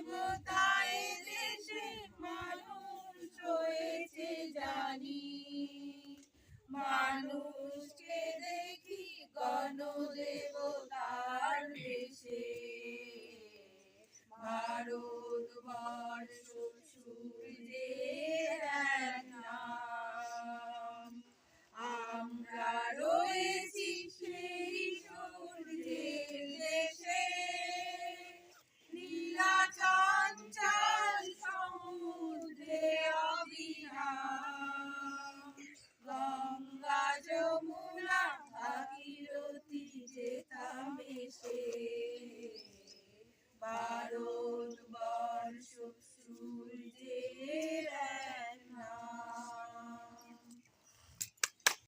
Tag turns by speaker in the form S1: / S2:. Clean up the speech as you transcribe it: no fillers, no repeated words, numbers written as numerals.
S1: কোথায় দেশে মানুষ রয়েছে জানি, মানুষকে দেখি গণদেবতার বেশে। ভারতবর্ষ সূর্যের এক নাম, আমরা রয়েছি সেই সূর্যের দেশে। নীলাচঞ্চল সমুদ্রে অবিরাম, গঙ্গা যমুনা ভাগীরথী যেতাম এসে। ভারতবর্ষ সূর্যের